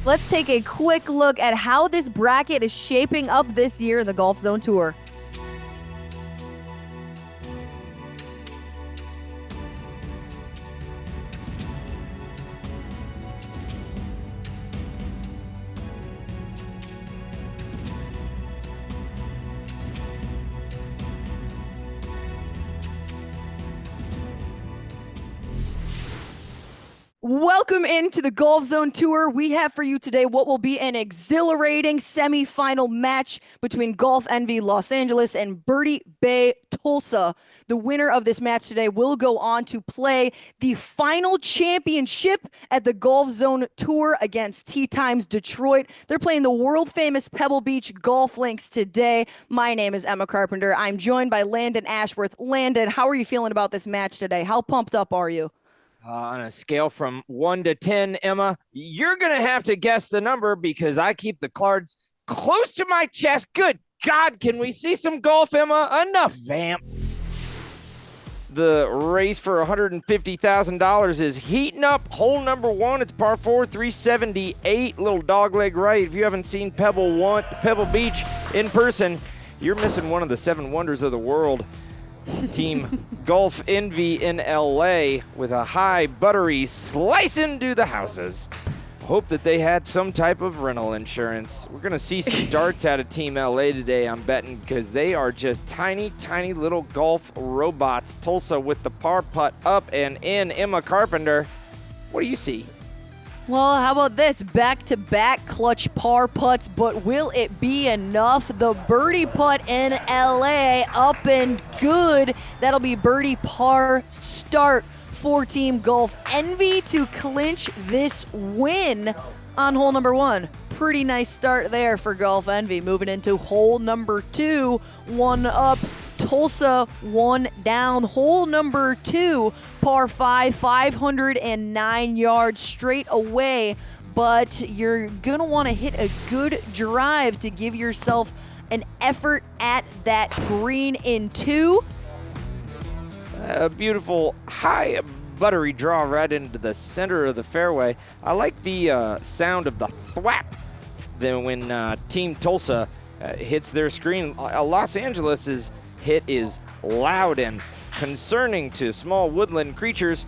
Let's take a quick look at how this bracket is shaping up this year in the Golfzon Tour. Welcome into the Golfzon Tour. We have for you today what will be an exhilarating semifinal match between Golf Envy Los Angeles and Birdie Bay Tulsa. The winner of this match today will go on to play the final championship at the Golfzon Tour against Tee Times Detroit. They're playing the world-famous Pebble Beach golf links today. My name is Emma Carpenter. I'm joined by Landon Ashworth. Landon, how are you feeling about this match today? How pumped up are you? On a scale from 1 to 10, Emma, you're going to have to guess the number because I keep the cards close to my chest. Good God, can we see some golf, Emma? Enough vamp. The race for $150,000 is heating up. Hole number 1, it's par 4, 378, little dogleg right. If you haven't seen Pebble Beach in person, you're missing one of the 7 wonders of the world. Team Golf Envy in LA with a high buttery slice into the houses. Hope that they had some type of rental insurance. We're going to see some darts out of Team LA today, I'm betting, because they are just tiny, tiny little golf robots. Tulsa with the par putt up and in. Emma Carpenter, what do you see? Well, how about this? Back-to-back clutch par putts, but will it be enough? The birdie putt in LA up and good. That'll be birdie par start for Team Golf Envy to clinch this win on hole number 1. Pretty nice start there for Golf Envy. Moving into hole number 2, 1 up. Tulsa 1 down. Hole number 2, par 5, 509 yards straight away, but you're going to want to hit a good drive to give yourself an effort at that green in 2. A beautiful high buttery draw right into the center of the fairway. I like the sound of the thwap then when Team Tulsa hits their screen. Los Angeles' hit is loud and concerning to small woodland creatures.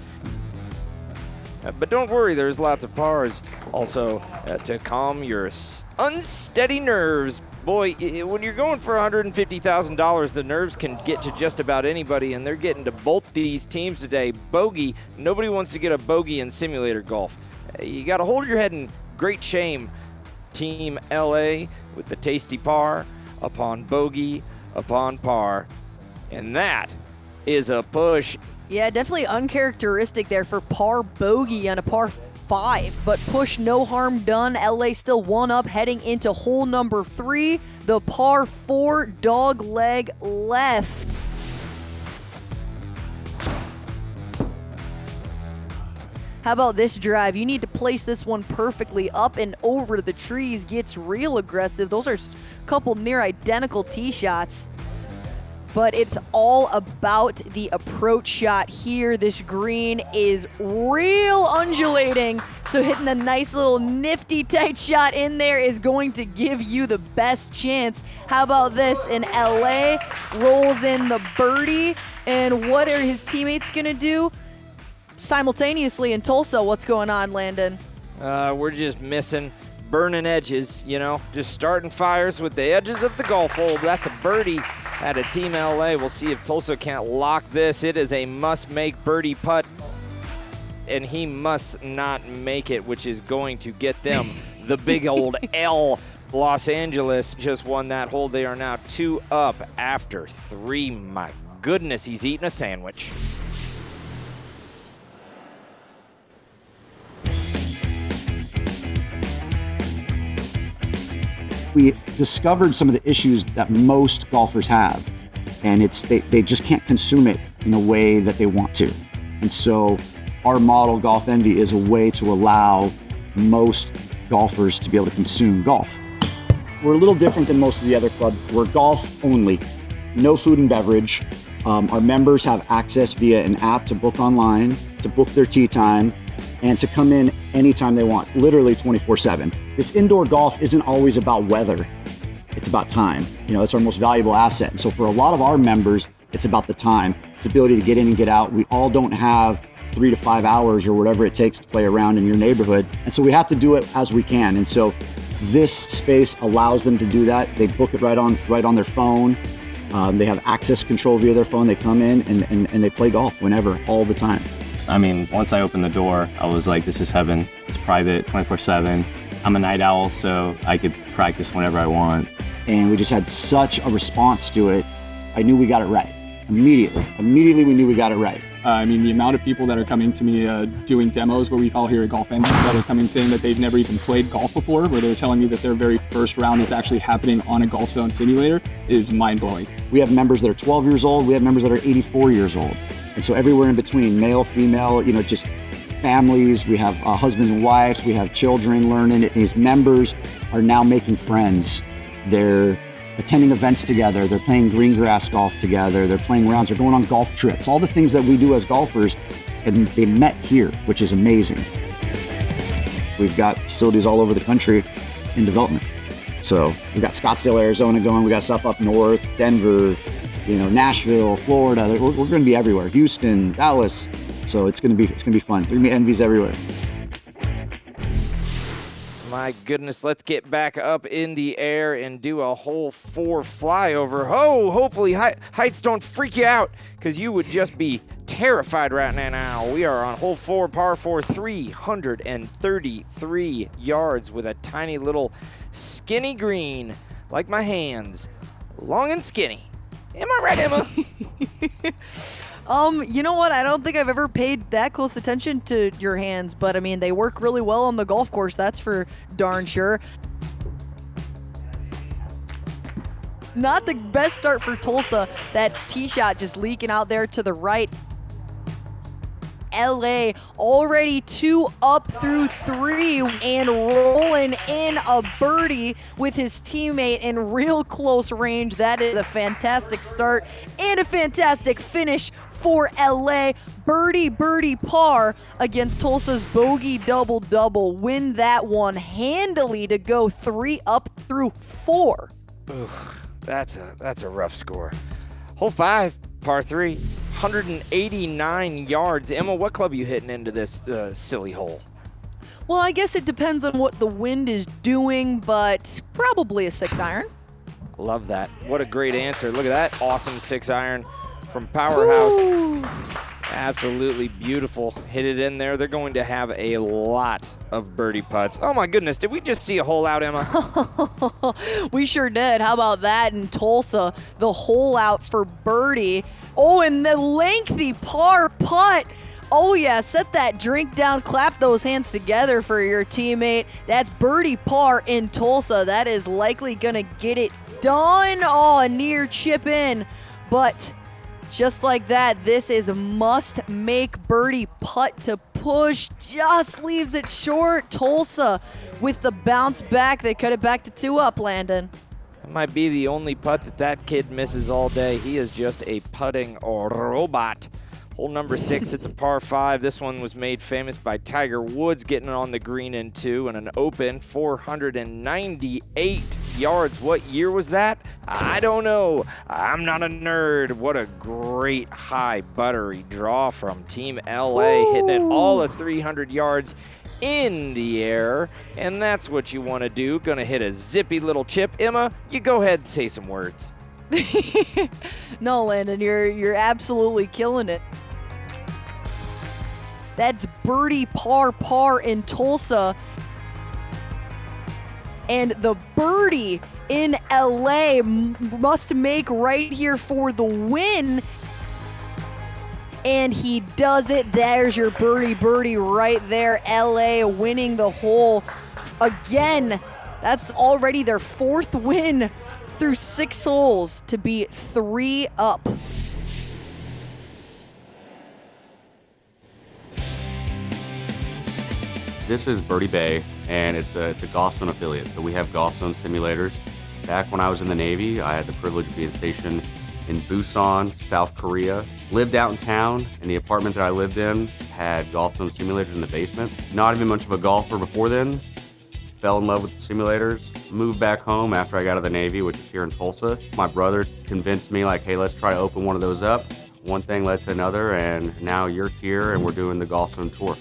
But don't worry, there's lots of pars also to calm your unsteady nerves. Boy, when you're going for $150,000, the nerves can get to just about anybody, and they're getting to both these teams today. Bogey, nobody wants to get a bogey in simulator golf. You got to hold your head in great shame. Team LA with the tasty par upon bogey upon par, and that is a push. Yeah, definitely uncharacteristic there for par bogey on a par 5, but push, no harm done. LA still 1 up heading into hole number 3, the par 4 dog leg left. How about this drive? You need to place this one perfectly up and over the trees. Gets real aggressive. Those are a couple near identical tee shots. But it's all about the approach shot here. This green is real undulating, so hitting a nice little nifty tight shot in there is going to give you the best chance. How about this? In LA, rolls in the birdie, and what are his teammates gonna do? Simultaneously in Tulsa, what's going on, Landon? We're just missing burning edges, just starting fires with the edges of the golf hole. That's a birdie out of Team LA. We'll see if Tulsa can't lock this. It is a must-make birdie putt, and he must not make it, which is going to get them the big old L. Los Angeles just won that hole. They are now 2 up after 3. My goodness, he's eating a sandwich. We discovered some of the issues that most golfers have, and it's they just can't consume it in a way that they want to. And so our model, Golf Envy, is a way to allow most golfers to be able to consume golf. We're a little different than most of the other clubs. We're golf only, no food and beverage. Our members have access via an app to book online, to book their tee time, and to come in anytime they want, literally 24/7. this indoor golf isn't always about weather. It's about time. It's our most valuable asset. And so for a lot of our members, it's about the time. It's ability to get in and get out. We all don't have 3 to 5 hours or whatever it takes to play around in your neighborhood. And so we have to do it as we can. And so this space allows them to do that. They book it right on their phone. They have access control via their phone. They come in and they play golf whenever, all the time. I mean, once I opened the door, I was like, this is heaven. It's private, 24/7. I'm a night owl, so I could practice whenever I want. And we just had such a response to it. I knew we got it right. Immediately we knew we got it right. I mean, the amount of people that are coming to me doing demos, what we call here at Golf Envy, that are coming saying that they've never even played golf before, where they're telling me that their very first round is actually happening on a Golfzon simulator, is mind-blowing. We have members that are 12 years old. We have members that are 84 years old. And so everywhere in between, male, female, just families. We have husbands and wives. We have children learning it. These members are now making friends. They're attending events together. They're playing green grass golf together. They're playing rounds. They're going on golf trips. All the things that we do as golfers, and they met here, which is amazing. We've got facilities all over the country in development. So we've got Scottsdale, Arizona going. We got stuff up north, Denver, Nashville, Florida. We're going to be everywhere. Houston, Dallas. So it's going to be fun. There's going to be Envies everywhere. My goodness, let's get back up in the air and do a hole 4 flyover. Hopefully heights don't freak you out, because you would just be terrified right now. We are on hole 4, par 4, 333 yards with a tiny little skinny green, like my hands, long and skinny. Am I right, Emma? You know what? I don't think I've ever paid that close attention to your hands, but I mean, they work really well on the golf course, that's for darn sure. Not the best start for Tulsa. That tee shot just leaking out there to the right. LA already 2 up through 3 and rolling in a birdie with his teammate in real close range. That is a fantastic start and a fantastic finish for LA. Birdie par against Tulsa's bogey double. Win that one handily to go 3 up through 4. That's a rough score. Hole 5, par 3, 189 yards. Emma, what club are you hitting into this silly hole? Well, I guess it depends on what the wind is doing, but probably a 6-iron. Love that. What a great answer. Look at that awesome 6-iron from Powerhouse. Ooh. Absolutely beautiful. Hit it in there. They're going to have a lot of birdie putts. Oh, my goodness. Did we just see a hole out, Emma? We sure did. How about that in Tulsa? The hole out for birdie. Oh, and the lengthy par putt. Oh, yeah. Set that drink down. Clap those hands together for your teammate. That's birdie par in Tulsa. That is likely going to get it done. Oh, a near chip in. But just like that, this is a must-make birdie putt to push. Just leaves it short. Tulsa with the bounce back. They cut it back to 2 up, Landon. That might be the only putt that kid misses all day. He is just a putting robot. Hole number 6, it's a par 5. This one was made famous by Tiger Woods getting on the green in 2 and an open 498 yards. What year was that? I don't know. I'm not a nerd. What a great high buttery draw from Team LA. Ooh. Hitting it all of 300 yards in the air, and that's what you want to do. Gonna hit a zippy little chip. Emma, you go ahead and say some words. No, Landon, you're absolutely killing it. That's birdie par in Tulsa. And the birdie in LA must make right here for the win. And he does it. There's your birdie right there. LA winning the hole again. That's already their 4th win through 6 holes to be 3 up. This is Birdie Bay, and it's a Golfzon affiliate. So we have Golfzon simulators. Back when I was in the Navy, I had the privilege of being stationed in Busan, South Korea. Lived out in town, and the apartment that I lived in had Golfzon simulators in the basement. Not even much of a golfer before then. fell in love with the simulators, moved back home after I got out of the Navy, which is here in Tulsa. My brother convinced me, like, hey, let's try to open one of those up. One thing led to another, and now you're here and we're doing the Golfzon tour.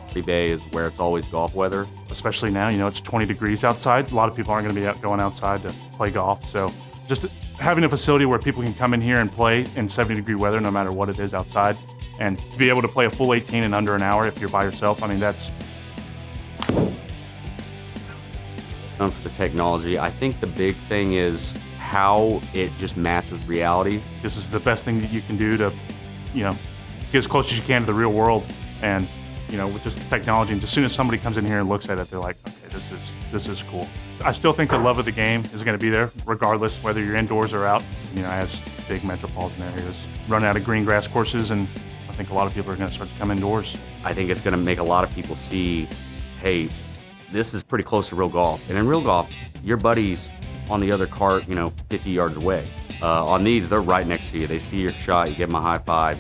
Birdie Bay is where it's always golf weather. Especially now, you know, it's 20 degrees outside. A lot of people aren't going to be going outside to play golf. So just having a facility where people can come in here and play in 70-degree weather, no matter what it is outside, and be able to play a full 18 in under an hour if you're by yourself. I mean, that's... For the technology, I think the big thing is how it just matches reality. This is the best thing that you can do to, you know, get as close as you can to the real world. And, you know, with just the technology, and as soon as somebody comes in here and looks at it, they're like, okay, this is cool. I still think the love of the game is going to be there, regardless whether you're indoors or out. You know, as big metropolitan areas run out of green grass courses, and I think a lot of people are going to start to come indoors. I think it's going to make a lot of people see, hey, this is pretty close to real golf. And in real golf, your buddy's on the other cart, you know, 50 yards away. On these, they're right next to you. They see your shot, you give them a high five.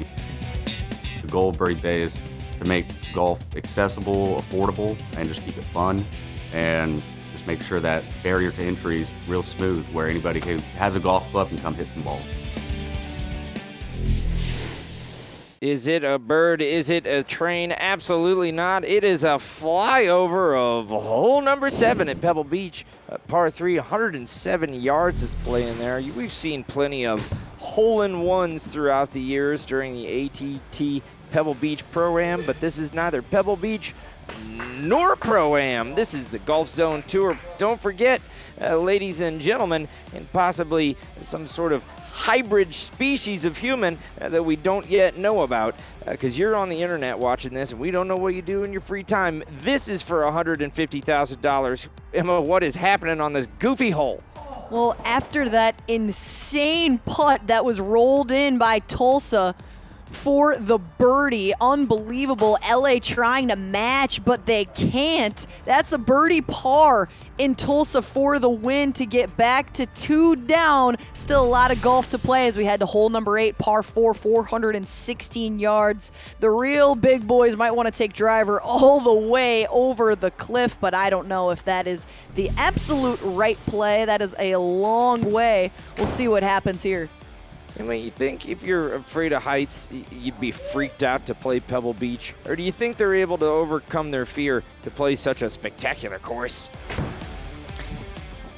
The goal of Birdie Bay is to make golf accessible, affordable, and just keep it fun. And just make sure that barrier to entry is real smooth, where anybody who has a golf club can come hit some balls. Is it a bird? Is it a train? Absolutely not. It is a flyover of hole number 7 at Pebble Beach. Par 3, 107 yards it's playing there. We've seen plenty of hole-in-ones throughout the years during the ATT Pebble Beach Pro-Am, but this is neither Pebble Beach nor Pro-Am. This is the Golfzon Tour. Don't forget, ladies and gentlemen, and possibly some sort of hybrid species of human that we don't yet know about, because you're on the internet watching this and we don't know what you do in your free time. This is for $150,000. Emma, what is happening on this goofy hole? Well, after that insane putt that was rolled in by Tulsa for the birdie, unbelievable. LA trying to match, but they can't. That's the birdie par in Tulsa for the win to get back to 2 down. Still a lot of golf to play as we head to hole number 8, par 4, 416 yards. The real big boys might want to take driver all the way over the cliff, but I don't know if that is the absolute right play. That is a long way. We'll see what happens here. I mean, you think if you're afraid of heights, you'd be freaked out to play Pebble Beach? Or do you think they're able to overcome their fear to play such a spectacular course?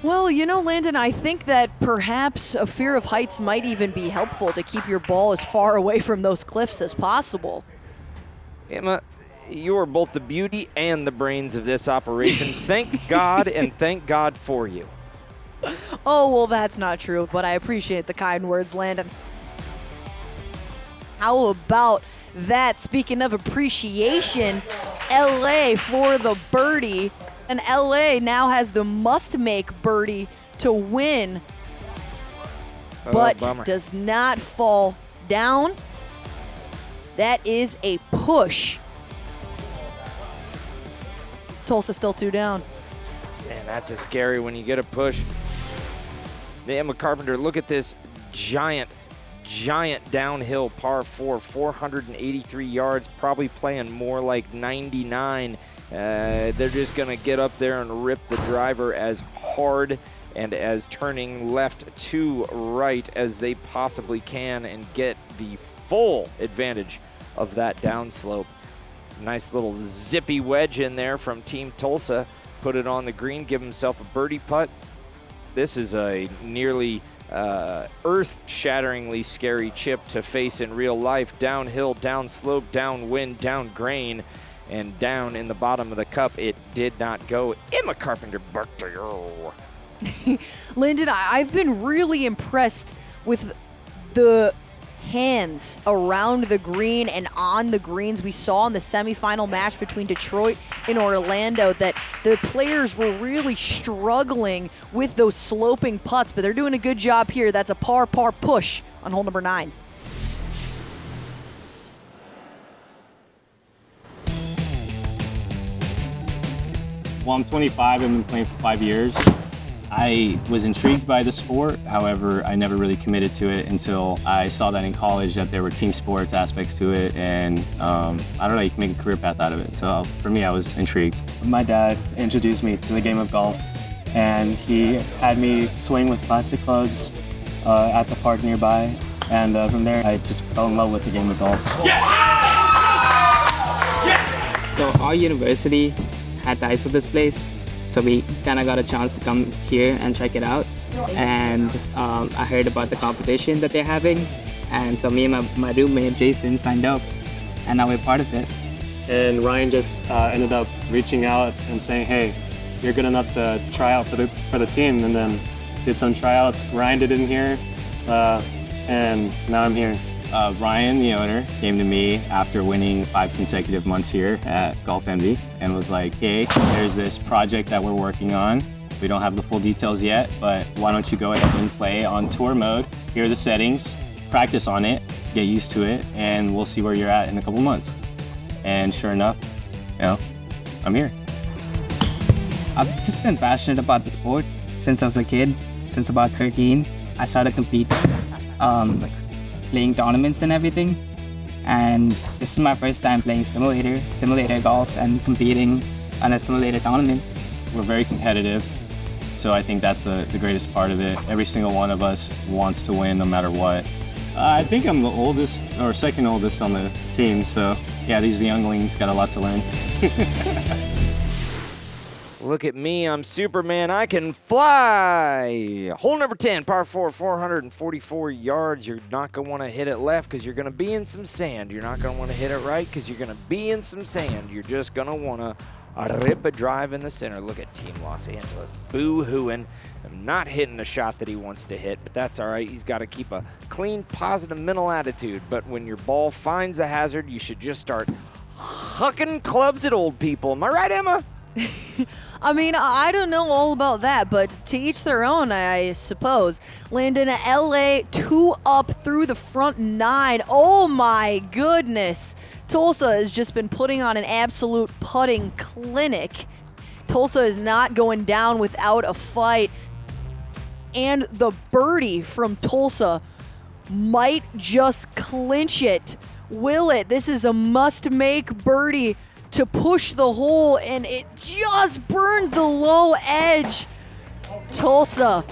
Well, you know, Landon, I think that perhaps a fear of heights might even be helpful to keep your ball as far away from those cliffs as possible. Emma, you are both the beauty and the brains of this operation. Thank God, and thank God for you. Oh, well, that's not true, but I appreciate the kind words, Landon. How about that? Speaking of appreciation, LA for the birdie, and LA now has the must-make birdie to win, but does not fall down. That is a push. Tulsa still 2 down. Man, that's a scary when you get a push. Emma Carpenter, look at this giant downhill par 4, 483 yards, probably playing more like 99. They're just going to get up there and rip the driver as hard and as turning left to right as they possibly can and get the full advantage of that downslope. Nice little zippy wedge in there from Team Tulsa. Put it on the green, give himself a birdie putt. This is a nearly earth-shatteringly scary chip to face in real life. Downhill, downslope, downwind, down grain, and down in the bottom of the cup. It did not go. Emma Carpenter birthday. Lyndon, I've been really impressed with the hands around the green and on the greens. We saw in the semifinal match between Detroit and Orlando that the players were really struggling with those sloping putts, but they're doing a good job here. That's a par push on hole number 9. Well, I'm 25. I've been playing for 5 years. I was intrigued by the sport. However, I never really committed to it until I saw that in college that there were team sports aspects to it, and I don't know, you can make a career path out of it. So for me, I was intrigued. My dad introduced me to the game of golf, and he had me swing with plastic clubs at the park nearby, and from there, I just fell in love with the game of golf. So our university had ties with this place, so we kind of got a chance to come here and check it out. And I heard about the competition that they're having, and so me and my roommate Jason signed up, and now we're part of it. And Ryan just ended up reaching out and saying, hey, you're good enough to try out for the team, and then did some tryouts, grinded in here, and now I'm here. Ryan, the owner, came to me after winning 5 consecutive months here at Golf Envy and was like, hey, there's this project that we're working on. We don't have the full details yet, but why don't you go ahead and play on tour mode? Here are the settings, practice on it, get used to it, and we'll see where you're at in a couple months. And sure enough, I'm here. I've just been passionate about the sport since I was a kid. Since about 13, I started competing, playing tournaments and everything. And this is my first time playing simulator golf and competing on a simulator tournament. We're very competitive, so I think that's the greatest part of it. Every single one of us wants to win no matter what. I think I'm the oldest or second oldest on the team, so yeah, these younglings got a lot to learn. Look at me, I'm Superman, I can fly. Hole number 10, par 4, 444 yards. You're not going to want to hit it left because you're going to be in some sand. You're not going to want to hit it right because you're going to be in some sand. You're just going to want to rip a drive in the center. Look at Team Los Angeles boo-hooing. I'm not hitting the shot that he wants to hit, but that's all right. He's got to keep a clean, positive mental attitude. But when your ball finds the hazard, you should just start hucking clubs at old people. Am I right, Emma? I mean, I don't know all about that, but to each their own, I suppose. Landon LA 2 up through the front 9. Oh my goodness. Tulsa has just been putting on an absolute putting clinic. Tulsa is not going down without a fight. And the birdie from Tulsa might just clinch it. Will it? This is a must-make birdie to push the hole, and it just burns the low edge. Tulsa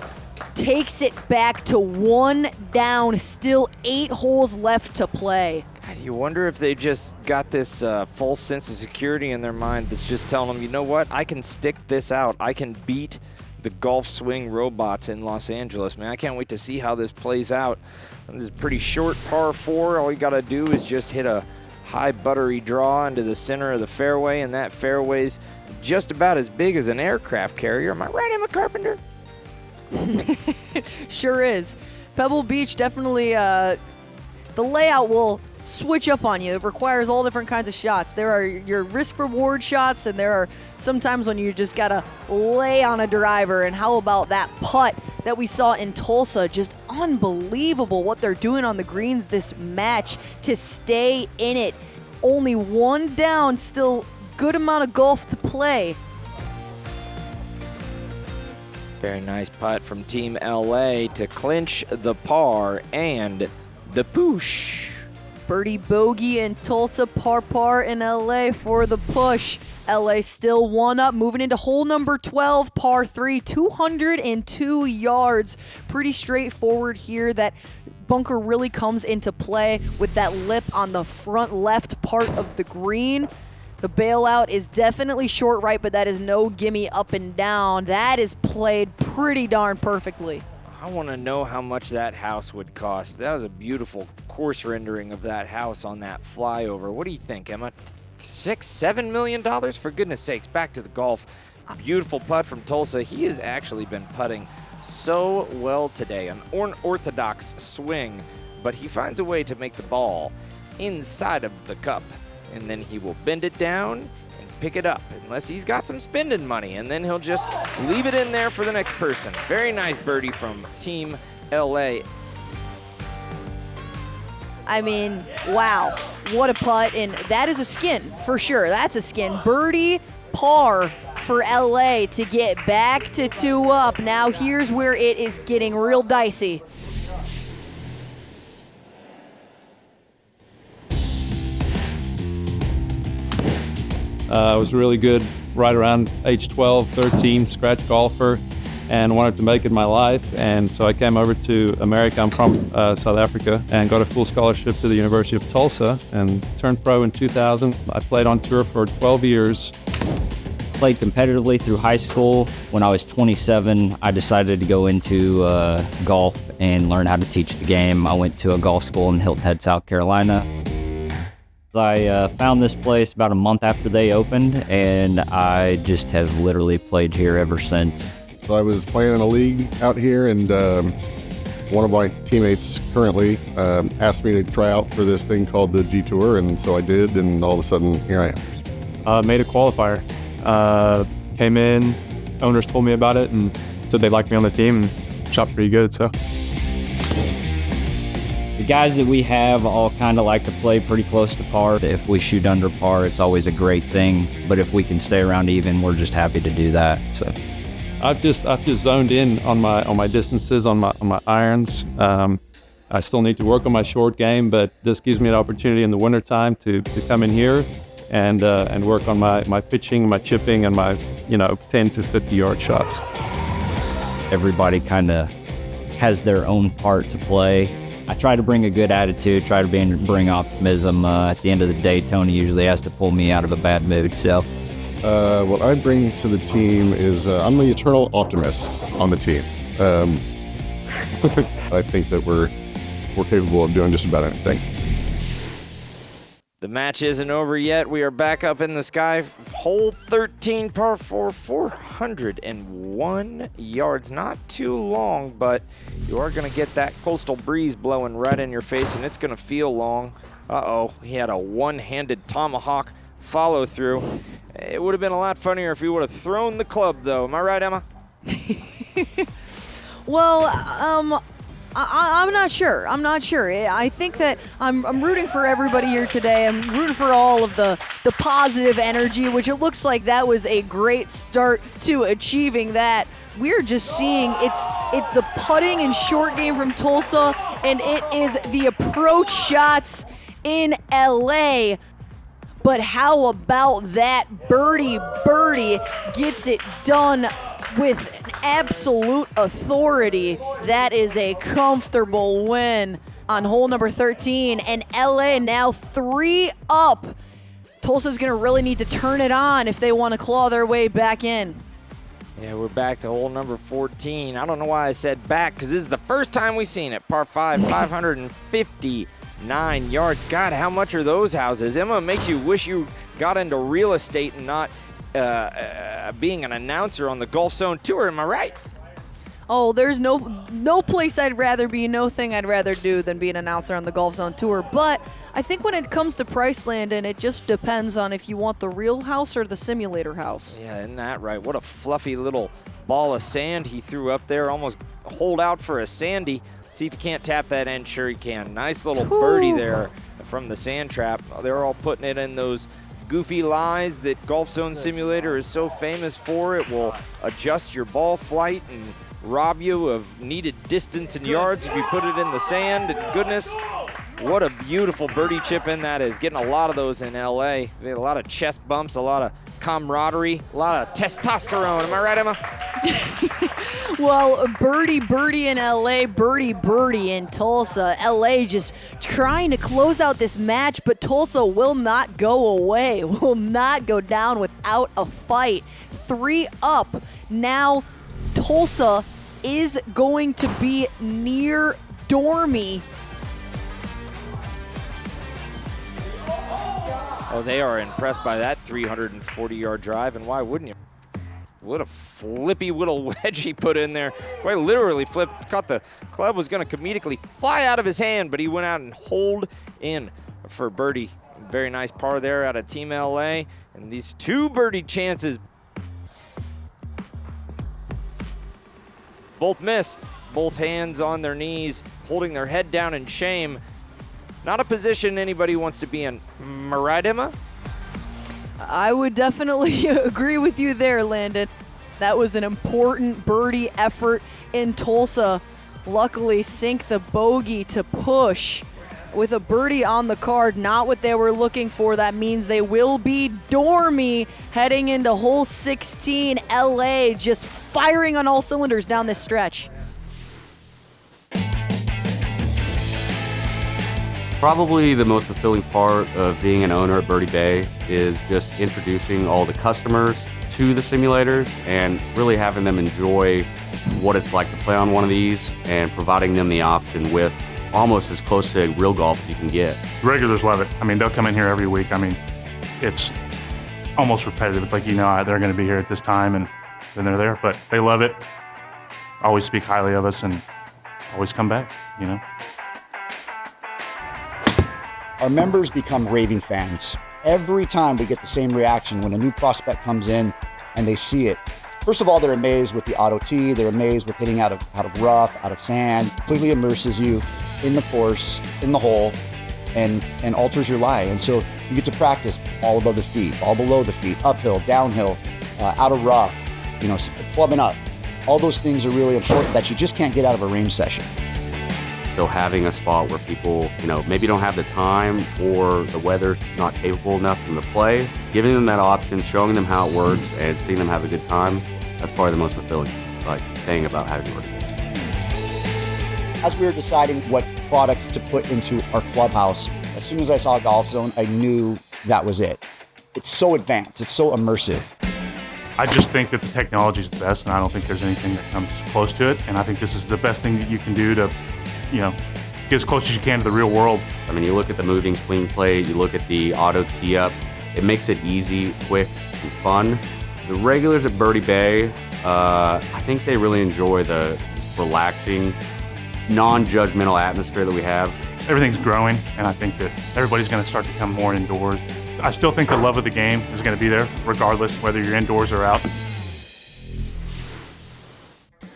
takes it back to 1 down, still 8 holes left to play. God, you wonder if they just got this false sense of security in their mind that's just telling them, you know what, I can stick this out. I can beat the golf swing robots in Los Angeles, man. I can't wait to see how this plays out. And this is a pretty short par 4. All you got to do is just hit a high buttery draw into the center of the fairway, and that fairway's just about as big as an aircraft carrier. Am I right, Emma Carpenter? Sure is. Pebble Beach definitely, the layout will switch up on you. It requires all different kinds of shots. There are your risk-reward shots, and there are sometimes when you just gotta lay on a driver. And how about that putt that we saw in Tulsa? Just unbelievable what they're doing on the greens this match to stay in it. Only 1 down, still good amount of golf to play. Very nice putt from Team LA to clinch the par and the push. Birdie bogey in Tulsa, par in LA for the push. LA still 1 up, moving into hole number 12, par 3, 202 yards. Pretty straightforward here. That bunker really comes into play with that lip on the front left part of the green. The bailout is definitely short right, but that is no gimme up and down. That is played pretty darn perfectly. I want to know how much that house would cost. That was a beautiful course rendering of that house on that flyover. What do you think, Emma? $6-7 million? For goodness sakes, back to the golf. A beautiful putt from Tulsa. He has actually been putting so well today. An unorthodox swing, but he finds a way to make the ball inside of the cup. And then he will bend it down and pick it up, unless he's got some spending money, and then he'll just leave it in there for the next person. Very nice birdie from Team LA. I mean, wow, what a putt, and that is a skin for sure. That's a skin. Birdie par for LA to get back to 2 up. Now here's where it is getting real dicey. I was really good right around age 12, 13, scratch golfer, and wanted to make it my life. And so I came over to America. I'm from South Africa, and got a full scholarship to the University of Tulsa and turned pro in 2000. I played on tour for 12 years. Played competitively through high school. When I was 27, I decided to go into golf and learn how to teach the game. I went to a golf school in Hilton Head, South Carolina. I found this place about a month after they opened, and I just have literally played here ever since. So I was playing in a league out here, and one of my teammates currently asked me to try out for this thing called the G Tour, and so I did, and all of a sudden, here I am. Made a qualifier. Came in, owners told me about it and said they liked me on the team and shot pretty good, so. The guys that we have all kind of like to play pretty close to par. If we shoot under par, it's always a great thing, but if we can stay around even, we're just happy to do that. So I've just zoned in on my distances, on my irons. I still need to work on my short game, but this gives me an opportunity in the wintertime to come in here and work on my pitching, my chipping, and my 10 to 50 yard shots. Everybody kind of has their own part to play. I try to bring a good attitude, try to bring optimism. At the end of the day, Tony usually has to pull me out of a bad mood. So, what I bring to the team is I'm the eternal optimist on the team. I think that we're capable of doing just about anything. The match isn't over yet. We are back up in the sky. Hole 13, par 4, 401 yards. Not too long, but you are going to get that coastal breeze blowing right in your face, and it's going to feel long. Uh-oh, he had a one-handed tomahawk follow through. It would have been a lot funnier if he would have thrown the club, though. Am I right, Emma? Well, I'm not sure. I think that I'm rooting for everybody here today. I'm rooting for all of the positive energy, which it looks like that was a great start to achieving that. We're just seeing it's the putting and short game from Tulsa, and it is the approach shots in LA. But how about that birdie gets it done with an absolute authority. That is a comfortable win on hole number 13, and LA now 3 up. Tulsa's going to really need to turn it on if they want to claw their way back in. Yeah, we're back to hole number 14. I don't know why I said back, because this is the first time we've seen it. Par 5, 559 yards. God, how much are those houses? Emma, it makes you wish you got into real estate and not being an announcer on the Golfzon tour. Am I right? Oh, there's no place I'd rather be, no thing I'd rather do than be an announcer on the Golfzon tour. But I think when it comes to price, Landon, it just depends on if you want the real house or the simulator house. Yeah, isn't that right? What a fluffy little ball of sand he threw up there. Almost hold out for a sandy. See if he can't tap that in. Sure he can. Nice little birdie there from the sand trap. They're all putting it in those goofy lies that Golfzon Simulator is so famous for. It will adjust your ball flight and rob you of needed distance and yards if you put it in the sand. And goodness, what a beautiful birdie chip in that is. Getting a lot of those in LA. They had a lot of chest bumps, a lot of camaraderie, a lot of testosterone. Am I right, Emma? Well, birdie in LA, birdie in Tulsa. LA just trying to close out this match, but Tulsa will not go away, will not go down without a fight. 3 up. Now, Tulsa is going to be near Dormy. Oh, they are impressed by that 340-yard drive, and why wouldn't you? What a flippy little wedge he put in there. Quite literally flipped, caught the club, was going to comedically fly out of his hand, but he went out and holed in for birdie. Very nice par there out of Team LA, and these 2 birdie chances. Both miss, both hands on their knees, holding their head down in shame. Not a position anybody wants to be in. Right, Emma? I would definitely agree with you there, Landon. That was an important birdie effort in Tulsa. Luckily, sink the bogey to push with a birdie on the card. Not what they were looking for. That means they will be dormy heading into hole 16. LA just firing on all cylinders down this stretch. Probably the most fulfilling part of being an owner at Birdie Bay is just introducing all the customers to the simulators and really having them enjoy what it's like to play on one of these and providing them the option with almost as close to real golf as you can get. Regulars love it. I mean, they'll come in here every week. I mean, it's almost repetitive. It's like, they're going to be here at this time and then they're there, but they love it. Always speak highly of us and always come back, Our members become raving fans. Every time we get the same reaction when a new prospect comes in and they see it. First of all, they're amazed with the auto tee. They're amazed with hitting out of rough, out of sand. Completely immerses you in the course, in the hole, and alters your lie. And so you get to practice all above the feet, all below the feet, uphill, downhill, out of rough, clubbing up. All those things are really important that you just can't get out of a range session. So having a spot where people, maybe don't have the time or the weather's not capable enough for them to play, giving them that option, showing them how it works, and seeing them have a good time, that's probably the most fulfilling thing about having work. As we were deciding what product to put into our clubhouse, as soon as I saw Golfzon, I knew that was it. It's so advanced, it's so immersive. I just think that the technology is the best, and I don't think there's anything that comes close to it. And I think this is the best thing that you can do to get as close as you can to the real world. I mean, you look at the moving clean plate, you look at the auto tee up, it makes it easy, quick, and fun. The regulars at Birdie Bay, I think they really enjoy the relaxing, non-judgmental atmosphere that we have. Everything's growing, and I think that everybody's going to start to come more indoors. I still think the love of the game is going to be there, regardless whether you're indoors or out.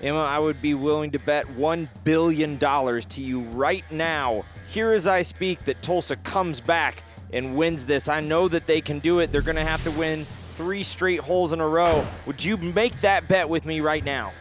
Emma, I would be willing to bet $1 billion to you right now, here as I speak, that Tulsa comes back and wins this. I know that they can do it. They're going to have to win 3 straight holes in a row. Would you make that bet with me right now?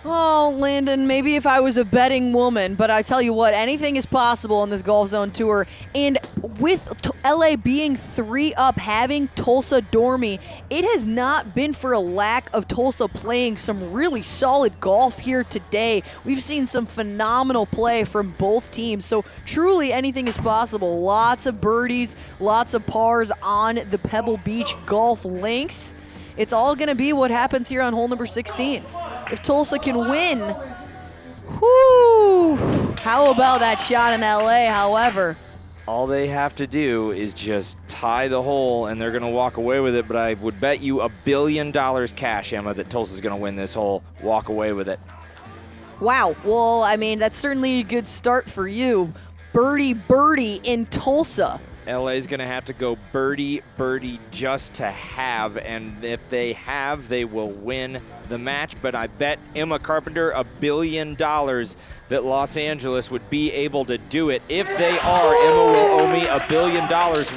Oh, Landon, maybe if I was a betting woman, but I tell you what, anything is possible in this Golfzon tour. And with LA being 3 up, having Tulsa dormy, it has not been for a lack of Tulsa playing some really solid golf here today. We've seen some phenomenal play from both teams, so truly anything is possible. Lots of birdies, lots of pars on the Pebble Beach golf links. It's all going to be what happens here on hole number 16. If Tulsa can win, whoo! How about that shot in LA, however? All they have to do is just tie the hole, and they're going to walk away with it, but I would bet you $1 billion cash, Emma, that Tulsa's going to win this hole, walk away with it. Wow. Well, I mean, that's certainly a good start for you. Birdie in Tulsa. LA's going to have to go birdie just to have, and if they have, they will win the match. But I bet Emma Carpenter $1 billion that Los Angeles would be able to do it. If they are, Emma will owe me $1 billion.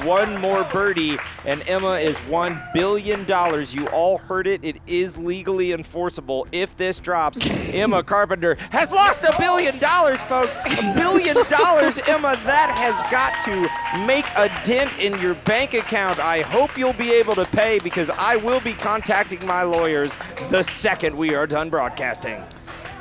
One more birdie, and Emma is $1 billion. You all heard it. It is legally enforceable. If this drops, Emma Carpenter has lost $1 billion, folks. $1 billion, Emma. That has got to make a dent in your bank account. I hope you'll be able to pay, because I will be contacting my lawyers the second we are done broadcasting.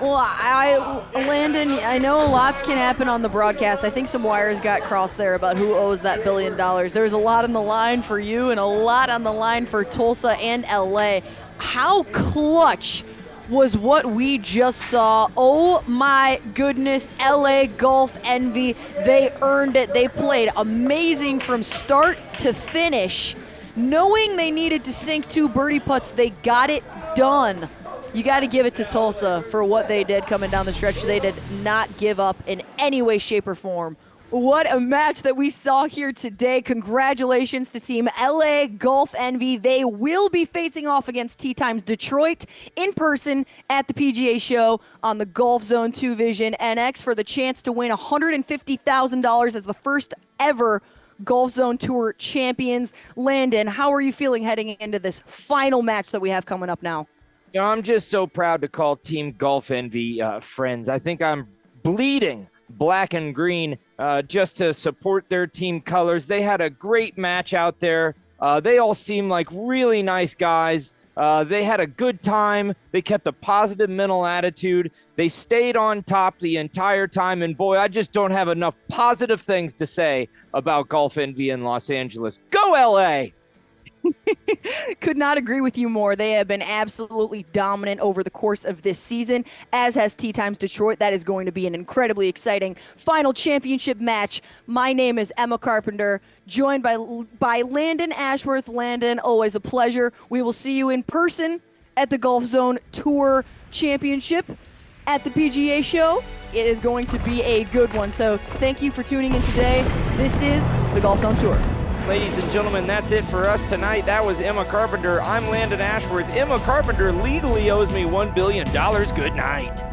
Well, Landon, I know lots can happen on the broadcast. I think some wires got crossed there about who owes that $1 billion. There's a lot on the line for you and a lot on the line for Tulsa and LA. How clutch was what we just saw. Oh my goodness, LA Golf Envy, they earned it. They played amazing from start to finish. Knowing they needed to sink 2 birdie putts, they got it done. You got to give it to Tulsa for what they did coming down the stretch. They did not give up in any way, shape, or form. What a match that we saw here today. Congratulations to Team LA Golf Envy. They will be facing off against Tee Times Detroit in person at the PGA Show on the Golfzon 2 Vision NX for the chance to win $150,000 as the first ever Golfzon Tour champions. Landon, how are you feeling heading into this final match that we have coming up now? You know, I'm just so proud to call Team Golf Envy friends. I think I'm bleeding black and green just to support their team colors. They had a great match out there. They all seem like really nice guys. They had a good time. They kept a positive mental attitude. They stayed on top the entire time. And boy, I just don't have enough positive things to say about Golf Envy in Los Angeles. Go LA! Could not agree with you more. They have been absolutely dominant over the course of this season, as has Tee Times Detroit. That is going to be an incredibly exciting final championship match. My name is Emma Carpenter, joined by Landon Ashworth. Landon, always a pleasure. We will see you in person at the Golfzon Tour Championship at the PGA Show. It is going to be a good one. So thank you for tuning in today. This is the Golfzon Tour. Ladies and gentlemen, that's it for us tonight. That was Emma Carpenter. I'm Landon Ashworth. Emma Carpenter legally owes me $1 billion. Good night.